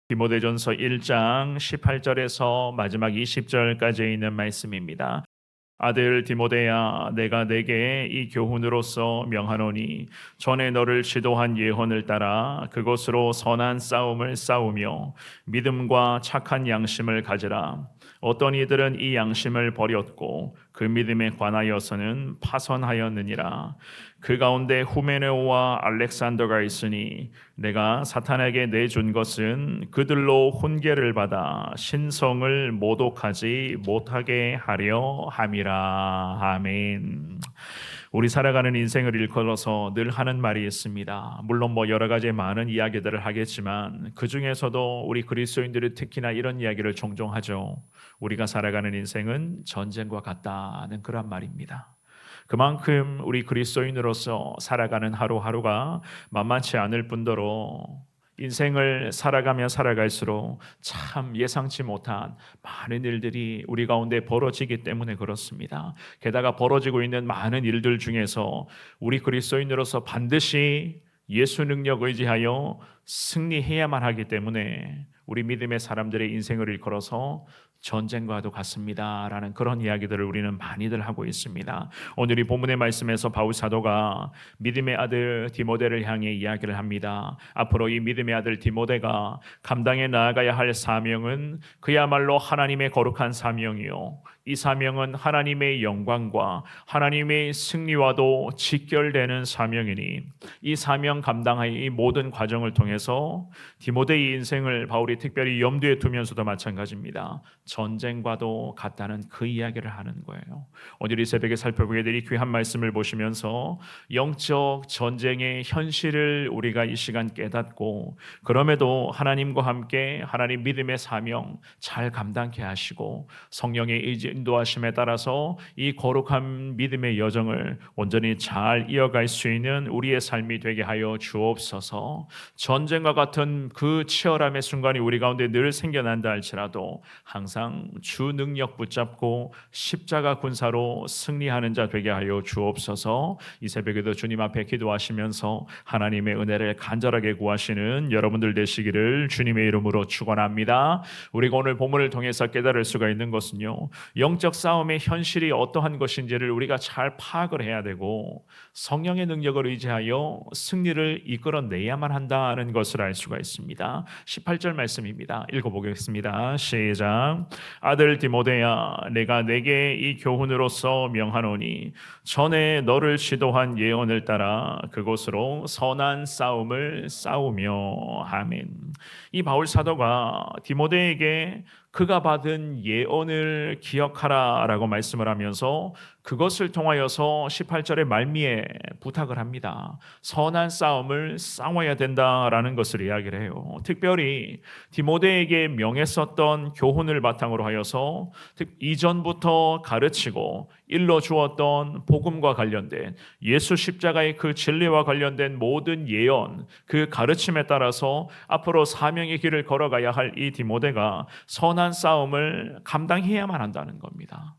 디모데전서 1장 18절에서 마지막 20절까지 있는 말씀입니다. 아들 디모데야, 내가 내게 이 교훈으로서 명하노니 전에 너를 지도한 예언을 따라 그것으로 선한 싸움을 싸우며 믿음과 착한 양심을 가지라. 어떤 이들은 이 양심을 버렸고 그 믿음에 관하여서는 파선하였느니라. 그 가운데 후메네오와 알렉산더가 있으니 내가 사탄에게 내준 것은 그들로 훈계를 받아 신성을 모독하지 못하게 하려 함이라. 아멘. 우리 살아가는 인생을 일컬어서 늘 하는 말이 있습니다. 물론 여러 가지 많은 이야기들을 하겠지만 그 중에서도 우리 그리스도인들이 특히나 이런 이야기를 종종 하죠. 우리가 살아가는 인생은 전쟁과 같다는 그런 말입니다. 그만큼 우리 그리스도인으로서 살아가는 하루하루가 만만치 않을 뿐더러 인생을 살아가며 살아갈수록 참 예상치 못한 많은 일들이 우리 가운데 벌어지기 때문에 그렇습니다. 게다가 벌어지고 있는 많은 일들 중에서 우리 그리스도인으로서 반드시 예수 능력 의지하여 승리해야만 하기 때문에 우리 믿음의 사람들의 인생을 일컬어서 전쟁과도 같습니다라는 그런 이야기들을 우리는 많이들 하고 있습니다. 오늘 이 본문의 말씀에서 바울 사도가 믿음의 아들 디모데를 향해 이야기를 합니다. 앞으로 이 믿음의 아들 디모데가 감당해 나아가야 할 사명은 그야말로 하나님의 거룩한 사명이요, 이 사명은 하나님의 영광과 하나님의 승리와도 직결되는 사명이니 이 사명 감당의 이 모든 과정을 통해서 디모데의 인생을 바울이 특별히 염두에 두면서도 마찬가지입니다. 전쟁과도 같다는 그 이야기를 하는 거예요. 오늘 이 새벽에 살펴보게 될 이 귀한 말씀을 보시면서 영적 전쟁의 현실을 우리가 이 시간 깨닫고 그럼에도 하나님과 함께 하나님 믿음의 사명 잘 감당케 하시고 성령의 인도하심에 따라서 이 거룩한 믿음의 여정을 온전히 잘 이어갈 수 있는 우리의 삶이 되게 하여 주옵소서. 전쟁과 같은 그 치열함의 순간이 우리 가운데 늘 생겨난다 할지라도 항상 주 능력 붙잡고 십자가 군사로 승리하는 자 되게 하여 주옵소서. 이 새벽에도 주님 앞에 기도하시면서 하나님의 은혜를 간절하게 구하시는 여러분들 되시기를 주님의 이름으로 축원합니다. 우리가 오늘 본문을 통해서 깨달을 수가 있는 것은요, 영적 싸움의 현실이 어떠한 것인지를 우리가 잘 파악을 해야 되고 성령의 능력을 의지하여 승리를 이끌어내야만 한다는 것을 알 수가 있습니다. 18절 말씀입니다. 읽어보겠습니다. 시작. 아들 디모데야, 내가 내게 이 교훈으로서 명하노니 전에 너를 지도한 예언을 따라 그곳으로 선한 싸움을 싸우며. 아멘. 이 바울 사도가 디모데에게 그가 받은 예언을 기억하라라고 말씀을 하면서 그것을 통하여서 18절의 말미에 부탁을 합니다. 선한 싸움을 싸워야 된다라는 것을 이야기를 해요. 특별히 디모데에게 명했었던 교훈을 바탕으로 하여서 이전부터 가르치고 일러주었던 복음과 관련된 예수 십자가의 그 진리와 관련된 모든 예언, 그 가르침에 따라서 앞으로 사명의 길을 걸어가야 할 이 디모데가 선한 싸움을 감당해야만 한다는 겁니다.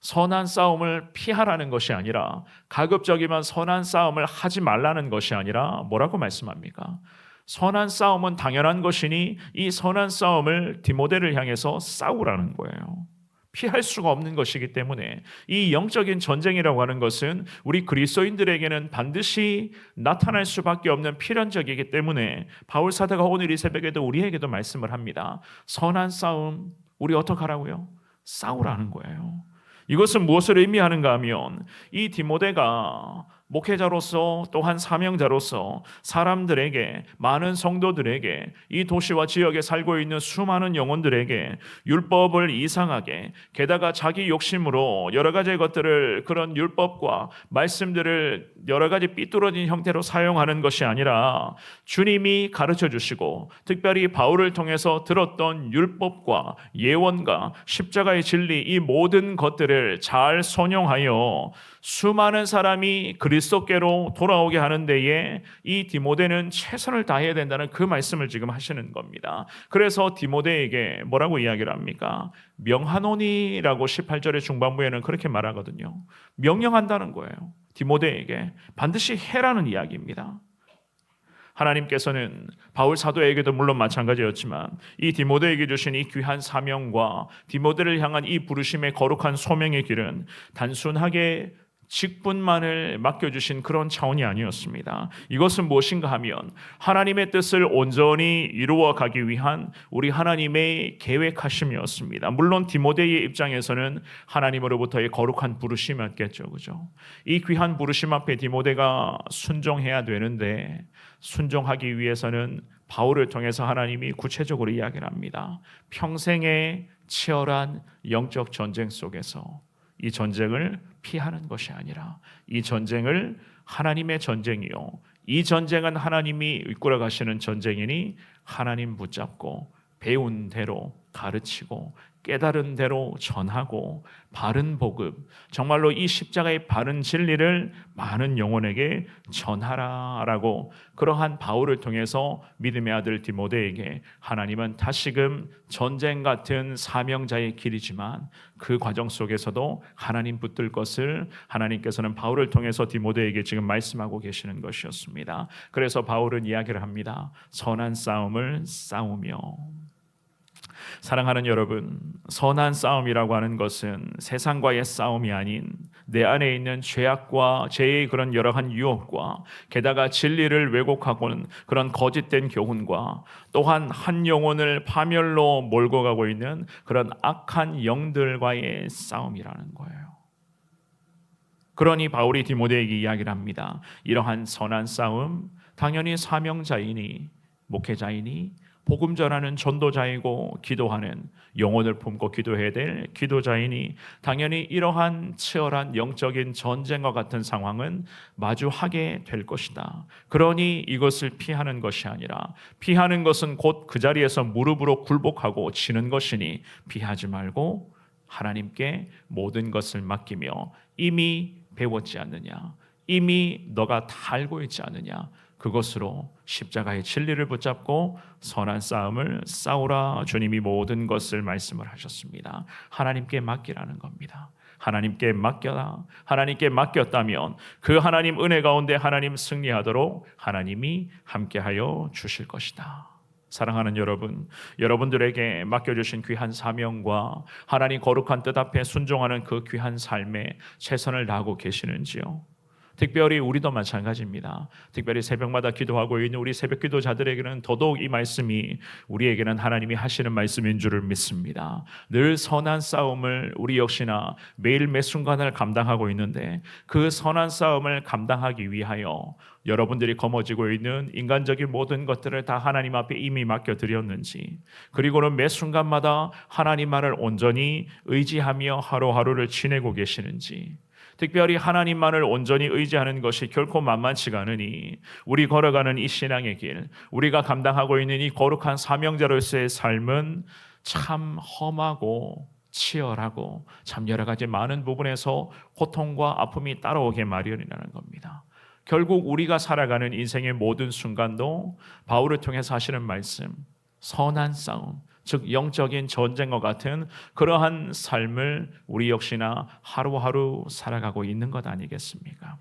선한 싸움을 피하라는 것이 아니라, 가급적이면 선한 싸움을 하지 말라는 것이 아니라 뭐라고 말씀합니까? 선한 싸움은 당연한 것이니 이 선한 싸움을 디모데를 향해서 싸우라는 거예요. 피할 수가 없는 것이기 때문에 이 영적인 전쟁이라고 하는 것은 우리 그리스도인들에게는 반드시 나타날 수밖에 없는 필연적이기 때문에 바울 사도가 오늘 이 새벽에도 우리에게도 말씀을 합니다. 선한 싸움 우리 어떻게 하라고요? 싸우라는 거예요. 이것은 무엇을 의미하는가 하면 이 디모데가 목회자로서 또한 사명자로서 사람들에게, 많은 성도들에게, 이 도시와 지역에 살고 있는 수많은 영혼들에게 율법을 이상하게, 게다가 자기 욕심으로 여러 가지 것들을, 그런 율법과 말씀들을 여러 가지 삐뚤어진 형태로 사용하는 것이 아니라 주님이 가르쳐 주시고 특별히 바울을 통해서 들었던 율법과 예언과 십자가의 진리, 이 모든 것들을 잘 선용하여 수많은 사람이 그리스도께로 돌아오게 하는 데에 이 디모데는 최선을 다해야 된다는 그 말씀을 지금 하시는 겁니다. 그래서 디모데에게 뭐라고 이야기를 합니까? 명하노니라고 18절의 중반부에는 그렇게 말하거든요. 명령한다는 거예요. 디모데에게 반드시 해라는 이야기입니다. 하나님께서는 바울 사도에게도 물론 마찬가지였지만 이 디모데에게 주신 이 귀한 사명과 디모데를 향한 이 부르심의 거룩한 소명의 길은 단순하게 직분만을 맡겨주신 그런 차원이 아니었습니다. 이것은 무엇인가 하면 하나님의 뜻을 온전히 이루어가기 위한 우리 하나님의 계획하심이었습니다. 물론 디모데의 입장에서는 하나님으로부터의 거룩한 부르심이었겠죠. 그죠? 이 귀한 부르심 앞에 디모데가 순종해야 되는데 순종하기 위해서는 바울을 통해서 하나님이 구체적으로 이야기를 합니다. 평생의 치열한 영적 전쟁 속에서 이 전쟁을 피하는 것이 아니라 이 전쟁을 하나님의 전쟁이요, 이 전쟁은 하나님이 이끌어 가시는 전쟁이니 하나님 붙잡고 배운 대로 가르치고 깨달은 대로 전하고 바른 복음, 정말로 이 십자가의 바른 진리를 많은 영혼에게 전하라라고 그러한 바울을 통해서 믿음의 아들 디모데에게 하나님은 다시금 전쟁 같은 사명자의 길이지만 그 과정 속에서도 하나님 붙들 것을 하나님께서는 바울을 통해서 디모데에게 지금 말씀하고 계시는 것이었습니다. 그래서 바울은 이야기를 합니다. 선한 싸움을 싸우며. 사랑하는 여러분, 선한 싸움이라고 하는 것은 세상과의 싸움이 아닌 내 안에 있는 죄악과 죄의 그런 여러한 유혹과 게다가 진리를 왜곡하고는 그런 거짓된 교훈과 또한 한 영혼을 파멸로 몰고 가고 있는 그런 악한 영들과의 싸움이라는 거예요. 그러니 바울이 디모데에게 이야기를 합니다. 이러한 선한 싸움, 당연히 사명자이니 목회자이니 복음 전하는 전도자이고 기도하는 영혼을 품고 기도해야 될 기도자이니 당연히 이러한 치열한 영적인 전쟁과 같은 상황은 마주하게 될 것이다. 그러니 이것을 피하는 것이 아니라 피하는 것은 곧 그 자리에서 무릎으로 굴복하고 지는 것이니 피하지 말고 하나님께 모든 것을 맡기며 이미 배웠지 않느냐, 이미 너가 다 알고 있지 않느냐, 그것으로 십자가의 진리를 붙잡고 선한 싸움을 싸우라. 주님이 모든 것을 말씀을 하셨습니다. 하나님께 맡기라는 겁니다. 하나님께 맡겨라. 하나님께 맡겼다면 그 하나님 은혜 가운데 하나님 승리하도록 하나님이 함께하여 주실 것이다. 사랑하는 여러분, 여러분들에게 맡겨주신 귀한 사명과 하나님 거룩한 뜻 앞에 순종하는 그 귀한 삶에 최선을 다하고 계시는지요? 특별히 우리도 마찬가지입니다. 특별히 새벽마다 기도하고 있는 우리 새벽 기도자들에게는 더더욱 이 말씀이 우리에게는 하나님이 하시는 말씀인 줄을 믿습니다. 늘 선한 싸움을 우리 역시나 매일 매 순간을 감당하고 있는데 그 선한 싸움을 감당하기 위하여 여러분들이 거머쥐고 있는 인간적인 모든 것들을 다 하나님 앞에 이미 맡겨드렸는지, 그리고는 매 순간마다 하나님만을 온전히 의지하며 하루하루를 지내고 계시는지, 특별히 하나님만을 온전히 의지하는 것이 결코 만만치가 않으니 우리 걸어가는 이 신앙의 길, 우리가 감당하고 있는 이 거룩한 사명자로서의 삶은 참 험하고 치열하고 참 여러 가지 많은 부분에서 고통과 아픔이 따라오게 마련이라는 겁니다. 결국 우리가 살아가는 인생의 모든 순간도 바울을 통해서 하시는 말씀, 선한 싸움, 즉 영적인 전쟁과 같은 그러한 삶을 우리 역시나 하루하루 살아가고 있는 것 아니겠습니까?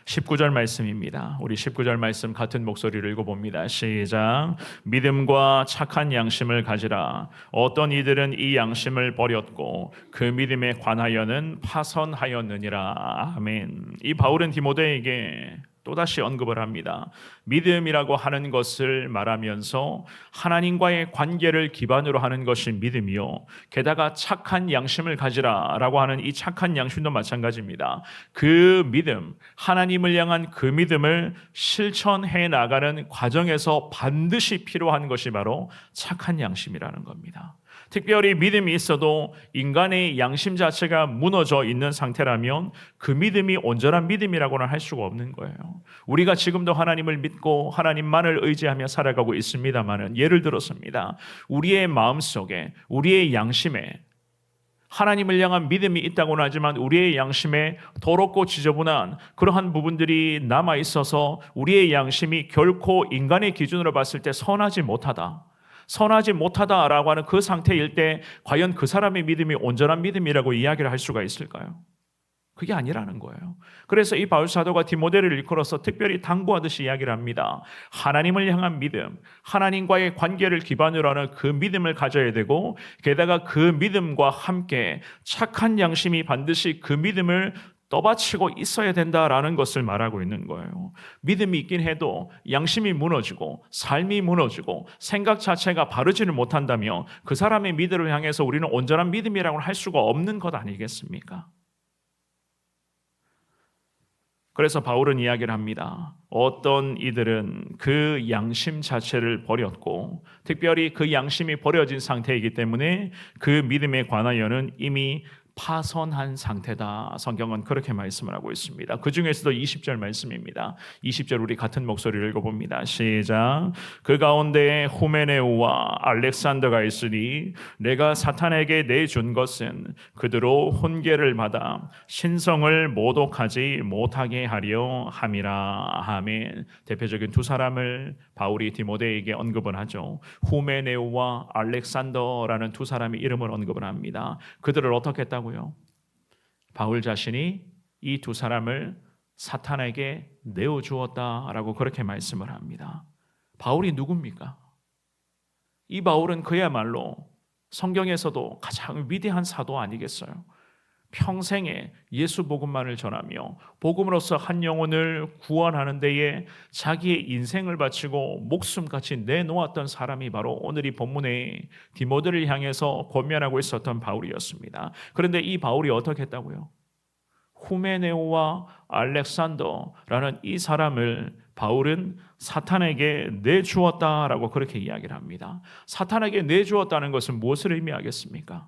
19절 말씀입니다. 우리 19절 말씀 같은 목소리를 읽어봅니다. 시작. 믿음과 착한 양심을 가지라. 어떤 이들은 이 양심을 버렸고 그 믿음에 관하여는 파선하였느니라. 아멘. 이 바울은 디모데에게 또다시 언급을 합니다. 믿음이라고 하는 것을 말하면서 하나님과의 관계를 기반으로 하는 것이 믿음이요, 게다가 착한 양심을 가지라라고 하는 이 착한 양심도 마찬가지입니다. 그 믿음, 하나님을 향한 그 믿음을 실천해 나가는 과정에서 반드시 필요한 것이 바로 착한 양심이라는 겁니다. 특별히 믿음이 있어도 인간의 양심 자체가 무너져 있는 상태라면 그 믿음이 온전한 믿음이라고는 할 수가 없는 거예요. 우리가 지금도 하나님을 믿고 하나님만을 의지하며 살아가고 있습니다마는, 예를 들었습니다. 우리의 마음속에, 우리의 양심에 하나님을 향한 믿음이 있다고는 하지만 우리의 양심에 더럽고 지저분한 그러한 부분들이 남아 있어서 우리의 양심이 결코 인간의 기준으로 봤을 때 선하지 못하다라고 하는 그 상태일 때 과연 그 사람의 믿음이 온전한 믿음이라고 이야기를 할 수가 있을까요? 그게 아니라는 거예요. 그래서 이 바울 사도가 디모데를 일컬어서 특별히 당부하듯이 이야기를 합니다. 하나님을 향한 믿음, 하나님과의 관계를 기반으로 하는 그 믿음을 가져야 되고, 게다가 그 믿음과 함께 착한 양심이 반드시 그 믿음을 떠받치고 있어야 된다라는 것을 말하고 있는 거예요. 믿음이 있긴 해도 양심이 무너지고 삶이 무너지고 생각 자체가 바르지를 못한다면 그 사람의 믿음을 향해서 우리는 온전한 믿음이라고 할 수가 없는 것 아니겠습니까? 그래서 바울은 이야기를 합니다. 어떤 이들은 그 양심 자체를 버렸고, 특별히 그 양심이 버려진 상태이기 때문에 그 믿음에 관하여는 이미 파선한 상태다. 성경은 그렇게 말씀을 하고 있습니다. 그 중에서도 20절 말씀입니다. 20절 우리 같은 목소리를 읽어봅니다. 시작. 그 가운데 후메네오와 알렉산더가 있으니 내가 사탄에게 내준 것은 그대로 훈계를 받아 신성을 모독하지 못하게 하려 함이라. 아멘. 대표적인 두 사람을 바울이 디모데에게 언급을 하죠. 후메네오와 알렉산더라는 두 사람의 이름을 언급을 합니다. 그들을 어떻게 했다고요? 바울 자신이 이 두 사람을 사탄에게 내어주었다라고 그렇게 말씀을 합니다. 바울이 누굽니까? 이 바울은 그야말로 성경에서도 가장 위대한 사도 아니겠어요? 평생에 예수 복음만을 전하며 복음으로서 한 영혼을 구원하는 데에 자기의 인생을 바치고 목숨같이 내놓았던 사람이 바로 오늘 이 본문에 디모데를 향해서 권면하고 있었던 바울이었습니다. 그런데 이 바울이 어떻게 했다고요? 후메네오와 알렉산더라는 이 사람을 바울은 사탄에게 내주었다라고 그렇게 이야기를 합니다. 사탄에게 내주었다는 것은 무엇을 의미하겠습니까?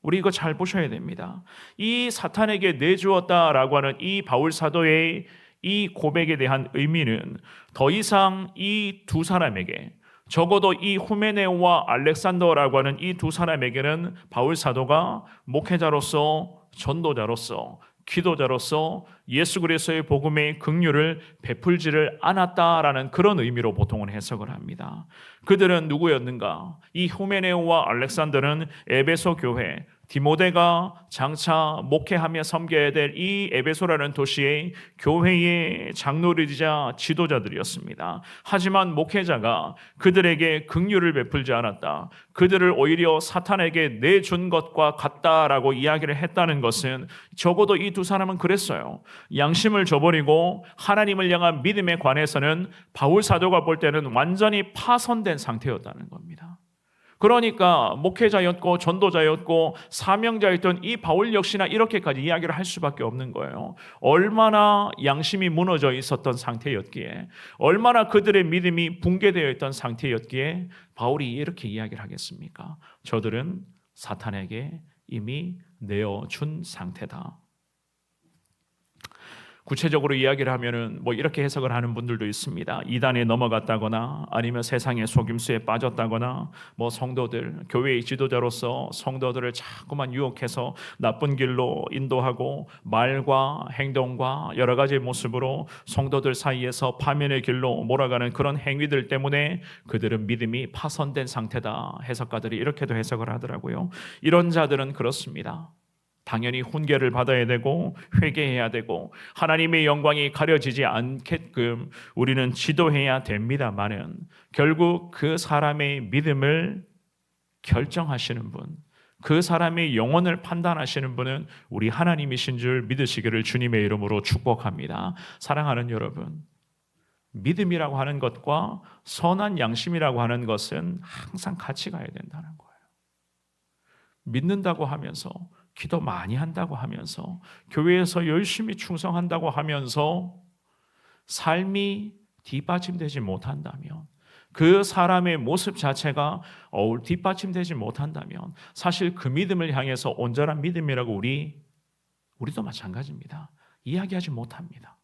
우리 이거 잘 보셔야 됩니다. 이 사탄에게 내주었다라고 하는 이 바울 사도의 이 고백에 대한 의미는 더 이상 이 두 사람에게, 적어도 이 후메네오와 알렉산더라고 하는 이 두 사람에게는 바울 사도가 목회자로서, 전도자로서, 기도자로서 예수 그리스도의 복음의 긍휼을 베풀지를 않았다라는 그런 의미로 보통은 해석을 합니다. 그들은 누구였는가? 이 후메네오와 알렉산더는 에베소 교회, 디모데가 장차 목회하며 섬겨야 될 이 에베소라는 도시의 교회의 장로들이자 지도자들이었습니다. 하지만 목회자가 그들에게 긍휼을 베풀지 않았다. 그들을 오히려 사탄에게 내준 것과 같다라고 이야기를 했다는 것은 적어도 이 두 사람은 그랬어요. 양심을 저버리고 하나님을 향한 믿음에 관해서는 바울 사도가 볼 때는 완전히 파손된 상태였다는 겁니다. 그러니까 목회자였고 전도자였고 사명자였던 이 바울 역시나 이렇게까지 이야기를 할 수밖에 없는 거예요. 얼마나 양심이 무너져 있었던 상태였기에, 얼마나 그들의 믿음이 붕괴되어 있던 상태였기에 바울이 이렇게 이야기를 하겠습니까? 저들은 사탄에게 이미 내어준 상태다. 구체적으로 이야기를 하면은 이렇게 해석을 하는 분들도 있습니다. 이단에 넘어갔다거나 아니면 세상의 속임수에 빠졌다거나 성도들, 교회의 지도자로서 성도들을 자꾸만 유혹해서 나쁜 길로 인도하고 말과 행동과 여러 가지 모습으로 성도들 사이에서 파면의 길로 몰아가는 그런 행위들 때문에 그들은 믿음이 파손된 상태다. 해석가들이 이렇게도 해석을 하더라고요. 이런 자들은 그렇습니다. 당연히 훈계를 받아야 되고 회개해야 되고 하나님의 영광이 가려지지 않게끔 우리는 지도해야 됩니다만은 결국 그 사람의 믿음을 결정하시는 분, 그 사람의 영혼을 판단하시는 분은 우리 하나님이신 줄 믿으시기를 주님의 이름으로 축복합니다. 사랑하는 여러분, 믿음이라고 하는 것과 선한 양심이라고 하는 것은 항상 같이 가야 된다는 거예요. 믿는다고 하면서, 기도 많이 한다고 하면서, 교회에서 열심히 충성한다고 하면서 삶이 뒷받침되지 못한다면, 그 사람의 모습 자체가 뒷받침되지 못한다면 사실 그 믿음을 향해서 온전한 믿음이라고 우리도 마찬가지입니다. 이야기하지 못합니다.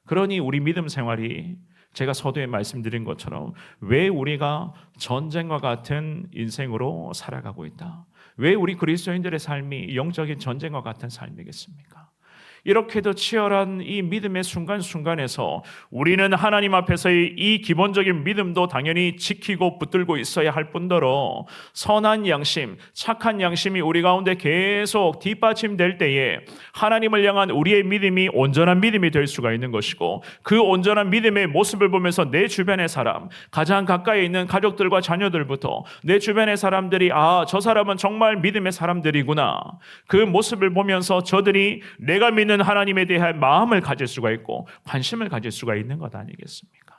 그러니 우리 믿음 생활이 제가 서두에 말씀드린 것처럼 왜 우리가 전쟁과 같은 인생으로 살아가고 있다? 왜 우리 그리스도인들의 삶이 영적인 전쟁과 같은 삶이겠습니까? 이렇게도 치열한 이 믿음의 순간순간에서 우리는 하나님 앞에서의 이 기본적인 믿음도 당연히 지키고 붙들고 있어야 할 뿐더러 선한 양심, 착한 양심이 우리 가운데 계속 뒷받침될 때에 하나님을 향한 우리의 믿음이 온전한 믿음이 될 수가 있는 것이고, 그 온전한 믿음의 모습을 보면서 내 주변의 사람, 가장 가까이 있는 가족들과 자녀들부터 내 주변의 사람들이 저 사람은 정말 믿음의 사람들이구나, 그 모습을 보면서 저들이 내가 믿는 하나님에 대한 마음을 가질 수가 있고 관심을 가질 수가 있는 것 아니겠습니까?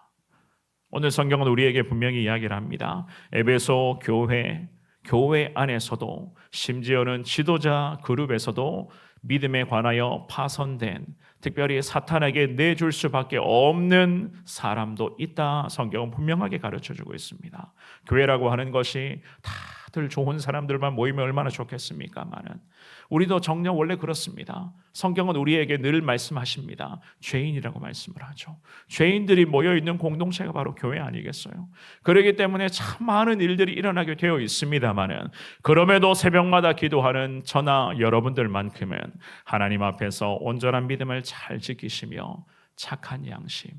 오늘 성경은 우리에게 분명히 이야기를 합니다. 에베소 교회 안에서도, 심지어는 지도자 그룹에서도 믿음에 관하여 파손된, 특별히 사탄에게 내줄 수밖에 없는 사람도 있다. 성경은 분명하게 가르쳐주고 있습니다. 교회라고 하는 것이 다들 좋은 사람들만 모이면 얼마나 좋겠습니까마는 우리도 정녕 원래 그렇습니다. 성경은 우리에게 늘 말씀하십니다. 죄인이라고 말씀을 하죠. 죄인들이 모여있는 공동체가 바로 교회 아니겠어요? 그렇기 때문에 참 많은 일들이 일어나게 되어 있습니다마는, 그럼에도 새벽마다 기도하는 저나 여러분들만큼은 하나님 앞에서 온전한 믿음을 잘 지키시며 착한 양심,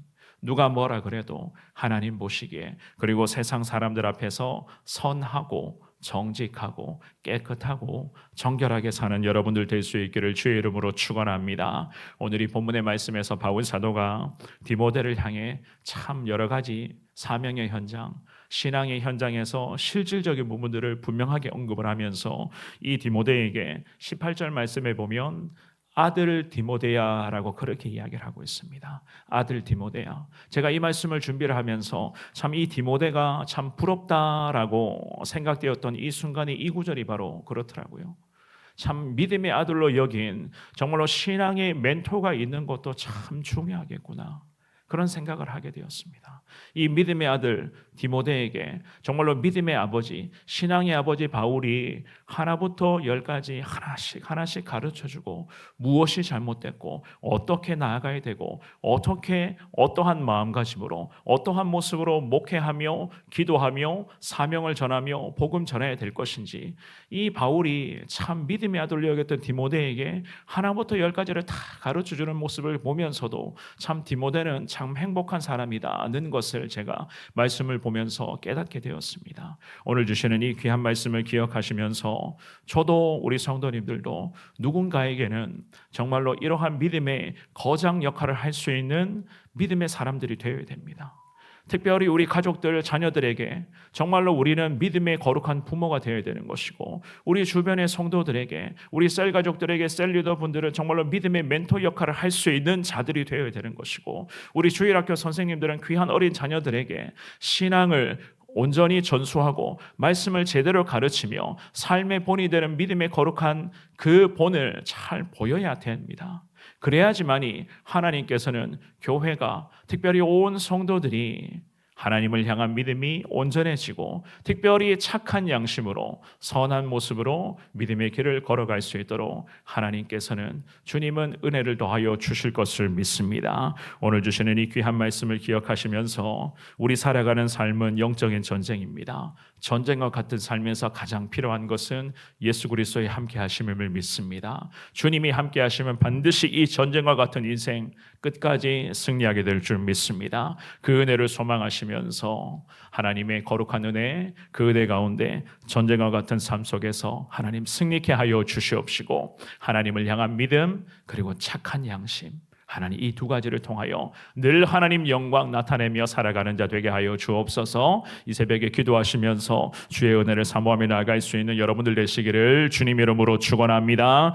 누가 뭐라 그래도 하나님 보시기에, 그리고 세상 사람들 앞에서 선하고 정직하고 깨끗하고 정결하게 사는 여러분들 될 수 있기를 주의 이름으로 축원합니다. 오늘 이 본문의 말씀에서 바울 사도가 디모데를 향해 참 여러 가지 사명의 현장, 신앙의 현장에서 실질적인 부분들을 분명하게 언급을 하면서 이 디모데에게 18절 말씀에 보면 아들 디모데야라고 그렇게 이야기를 하고 있습니다. 아들 디모데야. 제가 이 말씀을 준비를 하면서 참 이 디모데가 참 부럽다라고 생각되었던 이 순간이 이 구절이 바로 그렇더라고요. 참 믿음의 아들로 여긴, 정말로 신앙의 멘토가 있는 것도 참 중요하겠구나, 그런 생각을 하게 되었습니다. 이 믿음의 아들 디모데에게 정말로 믿음의 아버지, 신앙의 아버지 바울이 하나부터 열까지 하나씩 가르쳐주고, 무엇이 잘못됐고 어떻게 나아가야 되고, 어떻게 어떠한 마음가짐으로 어떠한 모습으로 목회하며 기도하며 사명을 전하며 복음 전해야 될 것인지, 이 바울이 참 믿음의 아들로 여겼던 디모데에게 하나부터 열까지를 다 가르쳐주는 모습을 보면서도 참 디모데는 참 행복한 사람이다는 것을 제가 말씀을 보면서 깨닫게 되었습니다. 오늘 주시는 이 귀한 말씀을 기억하시면서 저도 우리 성도님들도 누군가에게는 정말로 이러한 믿음의 거장 역할을 할 수 있는 믿음의 사람들이 되어야 됩니다. 특별히 우리 가족들, 자녀들에게 정말로 우리는 믿음의 거룩한 부모가 되어야 되는 것이고, 우리 주변의 성도들에게, 우리 셀 가족들에게, 셀 리더분들은 정말로 믿음의 멘토 역할을 할 수 있는 자들이 되어야 되는 것이고, 우리 주일학교 선생님들은 귀한 어린 자녀들에게 신앙을 온전히 전수하고 말씀을 제대로 가르치며 삶의 본이 되는 믿음의 거룩한 그 본을 잘 보여야 됩니다. 그래야지만이 하나님께서는 교회가, 특별히 온 성도들이 하나님을 향한 믿음이 온전해지고 특별히 착한 양심으로 선한 모습으로 믿음의 길을 걸어갈 수 있도록 하나님께서는, 주님은 은혜를 더하여 주실 것을 믿습니다. 오늘 주시는 이 귀한 말씀을 기억하시면서 우리 살아가는 삶은 영적인 전쟁입니다. 전쟁과 같은 삶에서 가장 필요한 것은 예수 그리스도의 함께 하심을 믿습니다. 주님이 함께 하시면 반드시 이 전쟁과 같은 인생 끝까지 승리하게 될 줄 믿습니다. 그 은혜를 소망하시면서 하나님의 거룩한 은혜, 그 은혜 가운데 전쟁과 같은 삶 속에서 하나님 승리케 하여 주시옵시고, 하나님을 향한 믿음 그리고 착한 양심, 하나님 이 두 가지를 통하여 늘 하나님 영광 나타내며 살아가는 자 되게 하여 주옵소서. 이 새벽에 기도하시면서 주의 은혜를 사모하며 나아갈 수 있는 여러분들 되시기를 주님 이름으로 축원합니다.